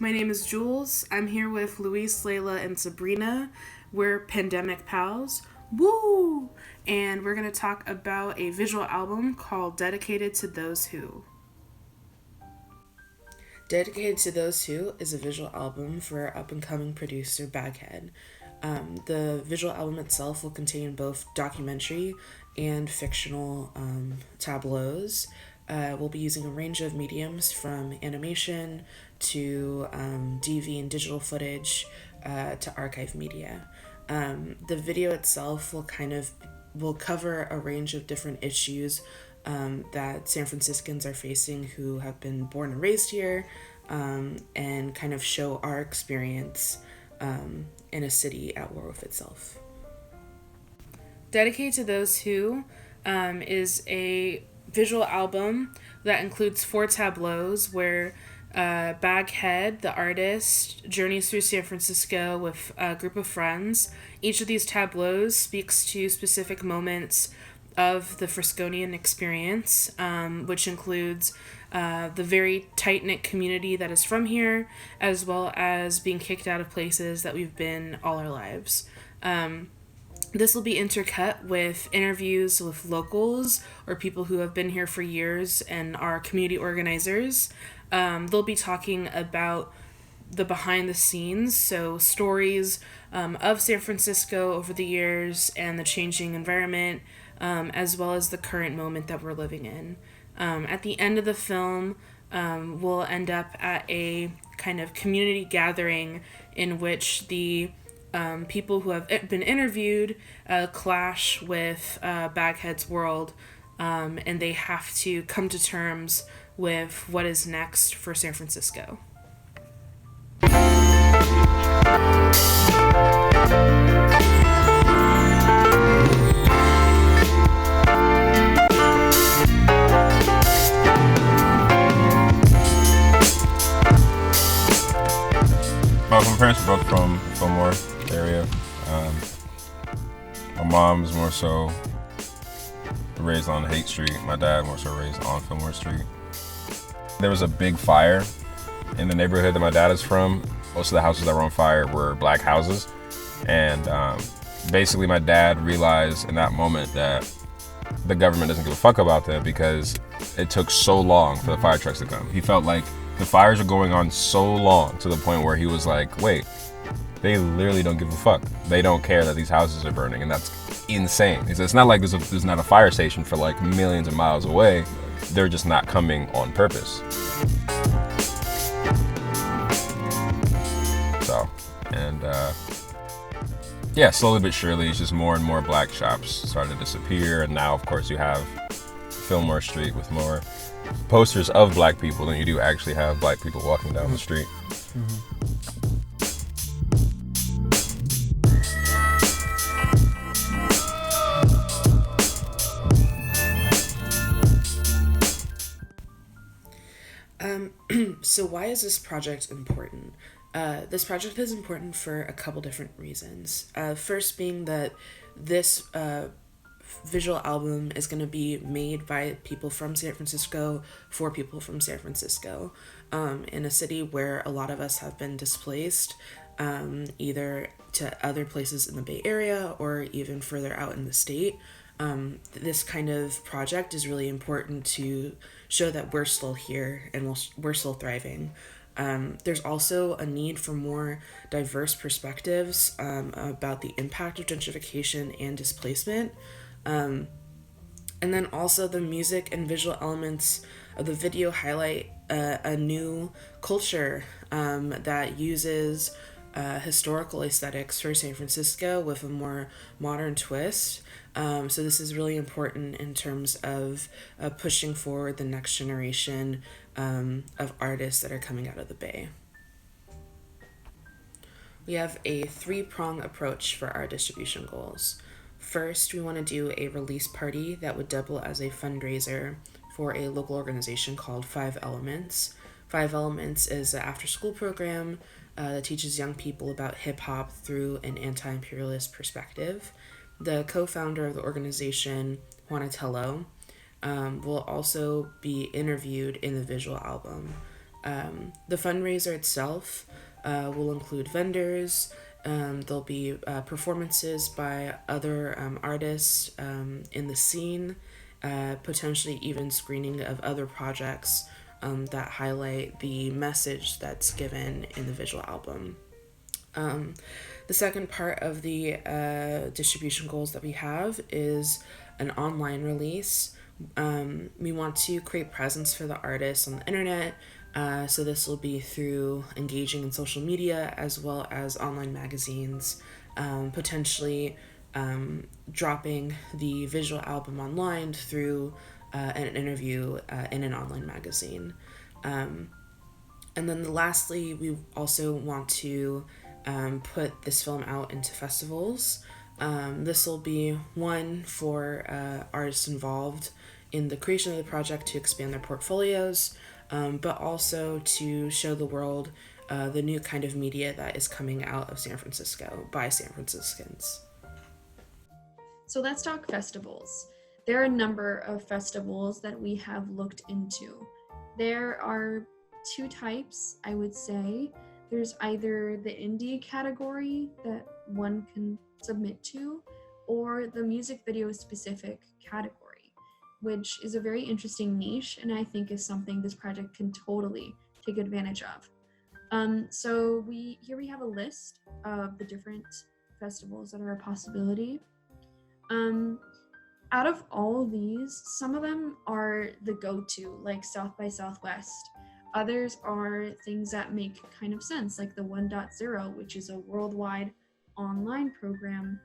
My name is Jules. I'm here with Luis, Layla, and Sabrina. We're pandemic pals. Woo! And we're going to talk about a visual album called Dedicated to Those Who. Dedicated to Those Who is a visual album for up-and-coming producer Baghead. The visual album itself will contain both documentary and fictional tableaus. We'll be using a range of mediums from animation to DV and digital footage to archive media. The video itself will cover a range of different issues that San Franciscans are facing who have been born and raised here, and kind of show our experience in a city at war with itself. Dedicated to Those Who is a visual album that includes 4 tableaus where Baghead, the artist, journeys through San Francisco with a group of friends. Each of these tableaus speaks to specific moments of the Frisconian experience, which includes the very tight-knit community that is from here, as well as being kicked out of places that we've been all our lives. This will be intercut with interviews with locals or people who have been here for years and are community organizers. They'll be talking about the behind the scenes, so stories of San Francisco over the years and the changing environment, as well as the current moment that we're living in. At the end of the film, we'll end up at a kind of community gathering in which the people who have been interviewed clash with Baghead's world, and they have to come to terms with what is next for San Francisco. My parents are both from Fillmore area. My mom's more so raised on Haight Street. My dad more so raised on Fillmore Street. There was a big fire in the neighborhood that my dad is from. Most of the houses that were on fire were black houses. And basically my dad realized in that moment that the government doesn't give a fuck about them because it took so long for the fire trucks to come. He felt like the fires are going on so long to the point where he was like, wait, they literally don't give a fuck. They don't care that these houses are burning, and that's insane. It's not like there's not a fire station for like millions of miles away. They're just not coming on purpose. So, and yeah, slowly but surely, it's just more and more black shops started to disappear, and now, of course, you have Fillmore Street with more posters of black people than you do actually have black people walking down the street. Mm-hmm. So why is this project important? This project is important for a couple different reasons. First being that this visual album is going to be made by people from San Francisco for people from San Francisco, in a city where a lot of us have been displaced, either to other places in the Bay Area or even further out in the state. This kind of project is really important to show that we're still here and we're still thriving. There's also a need for more diverse perspectives about the impact of gentrification and displacement. And then also the music and visual elements of the video highlight a new culture that uses historical aesthetics for San Francisco with a more modern twist. So this is really important in terms of pushing forward the next generation of artists that are coming out of the Bay. We have a 3-prong approach for our distribution goals. First, we want to do a release party that would double as a fundraiser for a local organization called 5 Elements. 5 Elements is an after-school program that teaches young people about hip-hop through an anti-imperialist perspective. The co-founder of the organization, Juanatello, will also be interviewed in the visual album. The fundraiser itself will include vendors. There'll be performances by other artists in the scene, potentially even screening of other projects that highlight the message that's given in the visual album. The second part of the distribution goals that we have is an online release. We want to create presence for the artists on the internet. So this will be through engaging in social media as well as online magazines, potentially dropping the visual album online through an interview in an online magazine. And then lastly, we also want to put this film out into festivals. This will be one for artists involved in the creation of the project to expand their portfolios, but also to show the world the new kind of media that is coming out of San Francisco by San Franciscans. So let's talk festivals. There are a number of festivals that we have looked into. There are two types, I would say. There's either the indie category that one can submit to, or the music video specific category, which is a very interesting niche, and I think is something this project can totally take advantage of. So here we have a list of the different festivals that are a possibility. Out of all of these, some of them are the go-to, like South by Southwest. Others are things that make kind of sense, like the 1.0, which is a worldwide online program,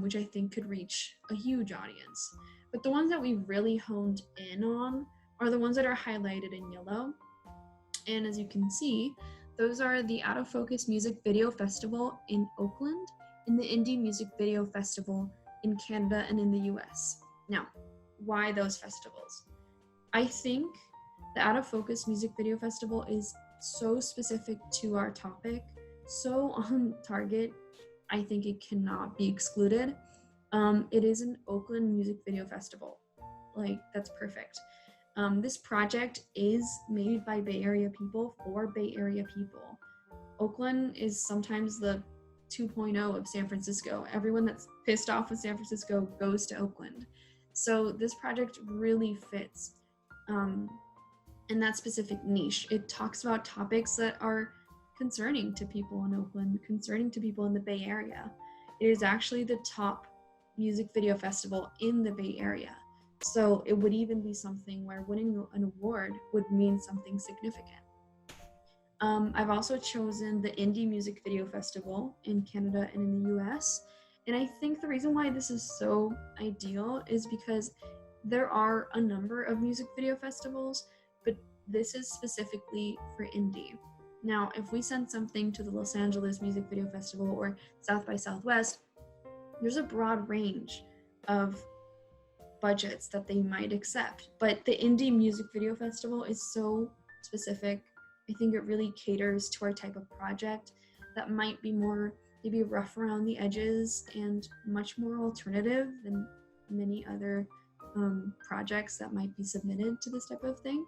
which I think could reach a huge audience. But the ones that we really honed in on are the ones that are highlighted in yellow. And as you can see, those are the Out of Focus Music Video Festival in Oakland and the Indie Music Video Festival in Canada and in the US. Now, why those festivals? I think the Out of Focus Music Video Festival is so specific to our topic, so on target, I think it cannot be excluded. It is an Oakland Music Video Festival. Like, that's perfect. This project is made by Bay Area people for Bay Area people. Oakland is sometimes the 2.0 of San Francisco. Everyone that's pissed off with San Francisco goes to Oakland. So this project really fits in that specific niche. It talks about topics that are concerning to people in Oakland, concerning to people in the Bay Area. It is actually the top music video festival in the Bay Area. So it would even be something where winning an award would mean something significant. I've also chosen the Indie Music Video Festival in Canada and in the US. And I think the reason why this is so ideal is because there are a number of music video festivals, but this is specifically for indie. Now, if we send something to the Los Angeles Music Video Festival or South by Southwest, there's a broad range of budgets that they might accept. But the Indie Music Video Festival is so specific. I think it really caters to our type of project that might be more maybe rough around the edges and much more alternative than many other projects that might be submitted to this type of thing.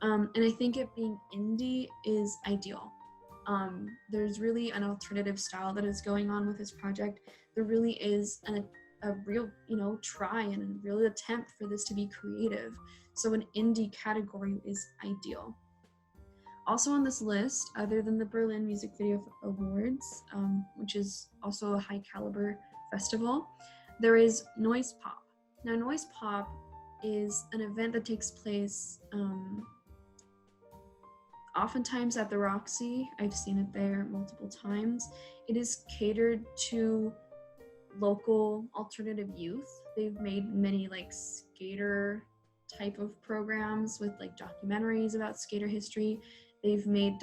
And I think it being indie is ideal. There's really an alternative style that is going on with this project. There really is a real, try and a real attempt for this to be creative. So an indie category is ideal. Also on this list, other than the Berlin Music Video Awards, which is also a high caliber festival, there is Noise Pop. Now, Noise Pop is an event that takes place oftentimes at the Roxy. I've seen it there multiple times. It is catered to local alternative youth. They've made many skater type of programs with documentaries about skater history. They've screened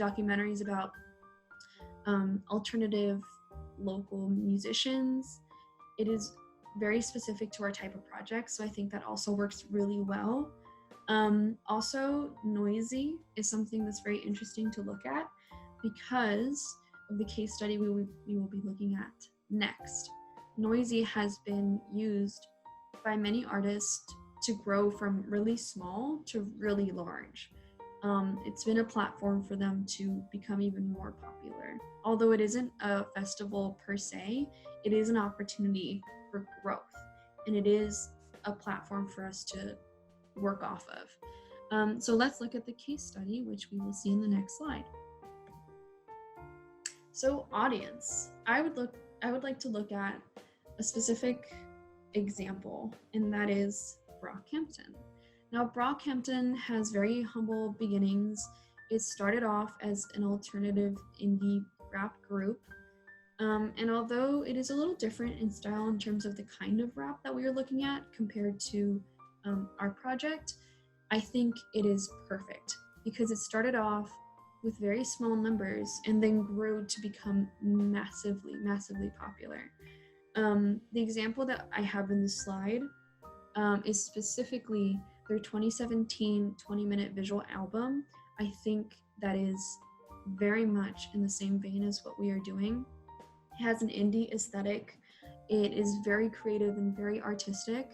documentaries about alternative local musicians. It is very specific to our type of project, so I think that also works really well. Also, Noisy is something that's very interesting to look at because of the case study we will be looking at next. Noisy has been used by many artists to grow from really small to really large. It's been a platform for them to become even more popular. Although it isn't a festival per se, it is an opportunity for growth, and it is a platform for us to work off of. So let's look at the case study, which we will see in the next slide. So audience, I would like to look at a specific example, and that is Brockhampton. Now, Brockhampton has very humble beginnings. It started off as an alternative indie rap group. And although it is a little different in style in terms of the kind of rap that we are looking at compared to our project, I think it is perfect because it started off with very small numbers and then grew to become massively, massively popular. The example that I have in the slide is specifically their 2017 20-minute visual album. I think that is very much in the same vein as what we are doing. It has an indie aesthetic. It is very creative and very artistic.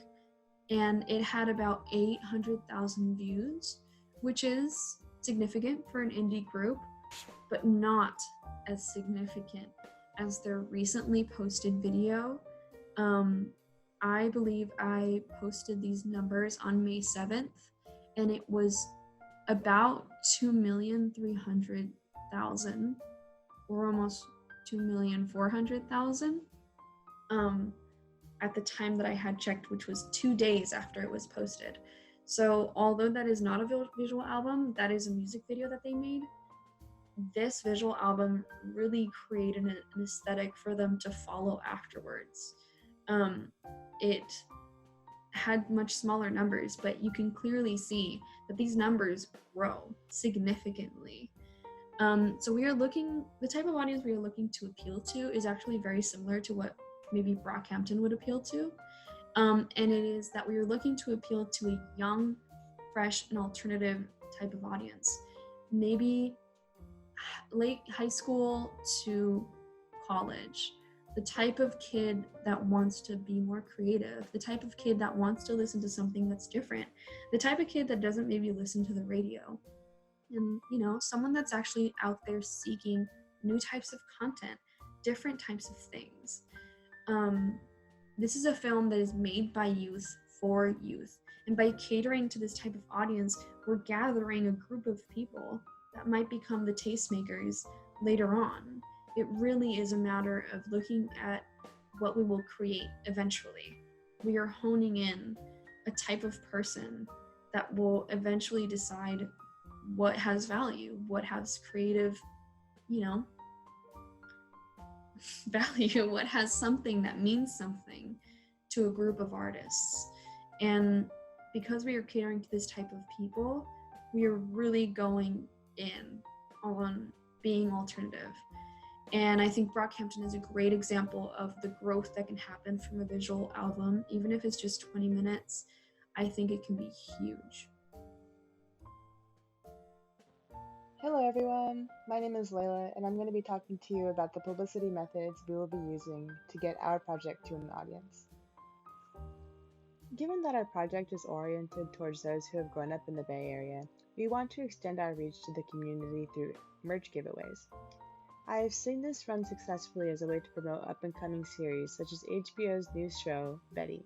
And it had about 800,000 views, which is significant for an indie group, but not as significant as their recently posted video. I believe I posted these numbers on May 7th, and it was about 2,300,000 or almost 2,400,000 at the time that I had checked, which was 2 days after it was posted. So although that is not a visual album, that is a music video that they made. This visual album really created an aesthetic for them to follow afterwards. It had much smaller numbers, but you can clearly see that these numbers grow significantly. So the type of audience we are looking to appeal to is actually very similar to what maybe Brockhampton would appeal to. And it is that we are looking to appeal to a young, fresh, and alternative type of audience. Maybe late high school to college. The type of kid that wants to be more creative, the type of kid that wants to listen to something that's different, the type of kid that doesn't maybe listen to the radio. And, someone that's actually out there seeking new types of content, different types of things. This is a film that is made by youth for youth. And by catering to this type of audience, we're gathering a group of people that might become the tastemakers later on. It really is a matter of looking at what we will create eventually. We are honing in a type of person that will eventually decide what has value, what has creative, value, what has something that means something to a group of artists. And because we are catering to this type of people, we are really going in on being alternative. And I think Brockhampton is a great example of the growth that can happen from a visual album. Even if it's just 20 minutes, I think it can be huge. Hello everyone, my name is Layla and I'm going to be talking to you about the publicity methods we will be using to get our project to an audience. Given that our project is oriented towards those who have grown up in the Bay Area, we want to extend our reach to the community through merch giveaways. I have seen this run successfully as a way to promote up-and-coming series such as HBO's new show, Betty,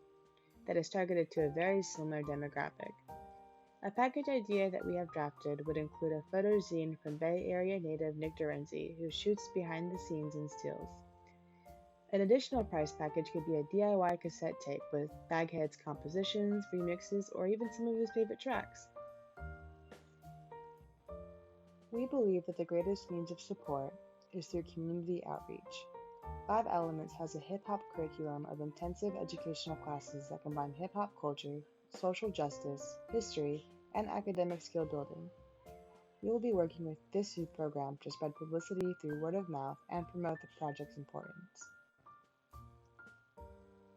that is targeted to a very similar demographic. A package idea that we have drafted would include a photo zine from Bay Area native Nick Dorenzi, who shoots behind the scenes and stills. An additional prize package could be a DIY cassette tape with Baghead's compositions, remixes, or even some of his favorite tracks. We believe that the greatest means of support is through community outreach. Five Elements has a hip-hop curriculum of intensive educational classes that combine hip-hop culture, social justice, history, and academic skill building. We will be working with this youth program to spread publicity through word of mouth and promote the project's importance.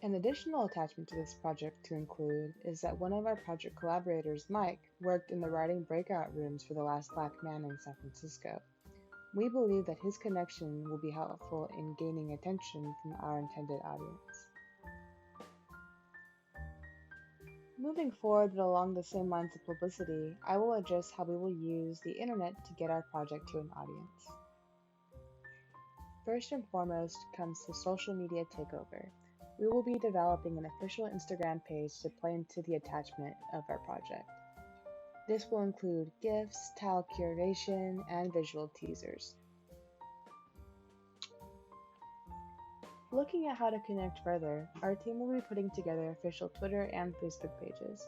An additional attachment to this project to include is that one of our project collaborators, Mike, worked in the writing breakout rooms for The Last Black Man in San Francisco. We believe that his connection will be helpful in gaining attention from our intended audience. Moving forward but along the same lines of publicity, I will address how we will use the internet to get our project to an audience. First and foremost comes the social media takeover. We will be developing an official Instagram page to play into the attachment of our project. This will include GIFs, tile curation, and visual teasers. Looking at how to connect further, our team will be putting together official Twitter and Facebook pages.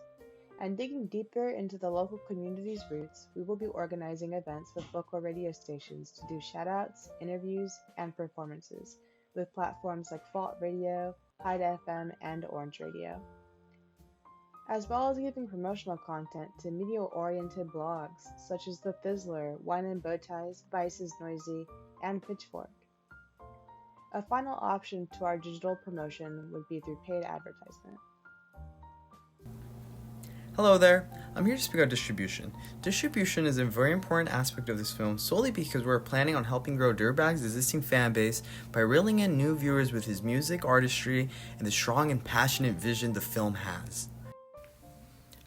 And digging deeper into the local community's roots, we will be organizing events with local radio stations to do shoutouts, interviews, and performances with platforms like Fault Radio, Hyde FM, and Orange Radio, as well as giving promotional content to media-oriented blogs such as The Fizzler, Wine and Bowties, Vice is Noisy, and Pitchfork. A final option to our digital promotion would be through paid advertisement. Hello there, I'm here to speak about distribution. Distribution is a very important aspect of this film solely because we're planning on helping grow Dirtbag's existing fan base by reeling in new viewers with his music, artistry, and the strong and passionate vision the film has.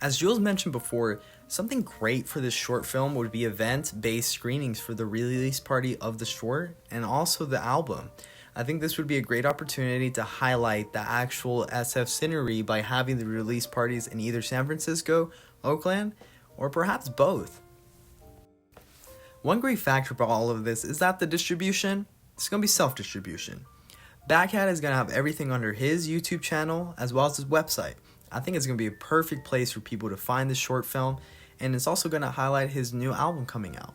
As Jules mentioned before, something great for this short film would be event-based screenings for the release party of the short and also the album. I think this would be a great opportunity to highlight the actual SF scenery by having the release parties in either San Francisco, Oakland, or perhaps both. One great factor about all of this is that the distribution is going to be self-distribution. Baghead is going to have everything under his YouTube channel as well as his website. I think it's going to be a perfect place for people to find this short film, and it's also going to highlight his new album coming out.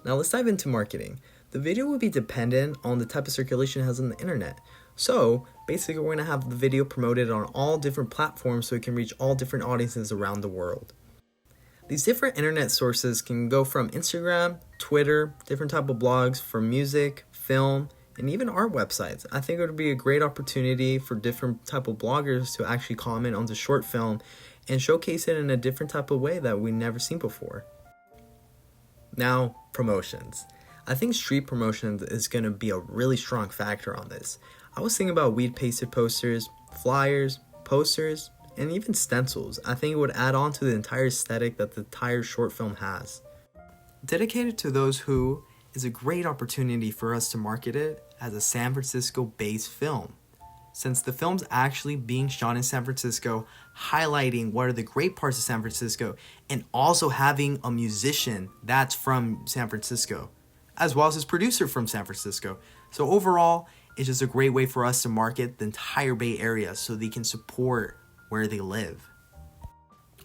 Now let's dive into marketing. The video will be dependent on the type of circulation it has on the internet. So basically we're going to have the video promoted on all different platforms so it can reach all different audiences around the world. These different internet sources can go from Instagram, Twitter, different type of blogs, from music, film, and even art websites. I think it would be a great opportunity for different type of bloggers to actually comment on the short film and showcase it in a different type of way that we've never seen before. Now, promotions. I think street promotions is going to be a really strong factor on this. I was thinking about weed pasted posters, flyers, posters, and even stencils. I think it would add on to the entire aesthetic that the entire short film has. Dedicated to Those Who is a great opportunity for us to market it as a San Francisco-based film. Since the film's actually being shot in San Francisco, highlighting what are the great parts of San Francisco, and also having a musician that's from San Francisco, as well as his producer from San Francisco. So overall, it's just a great way for us to market the entire Bay Area so they can support where they live.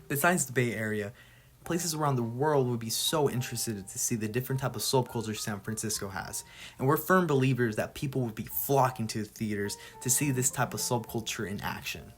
Besides the Bay Area, places around the world would be so interested to see the different type of subculture San Francisco has. And we're firm believers that people would be flocking to the theaters to see this type of subculture in action.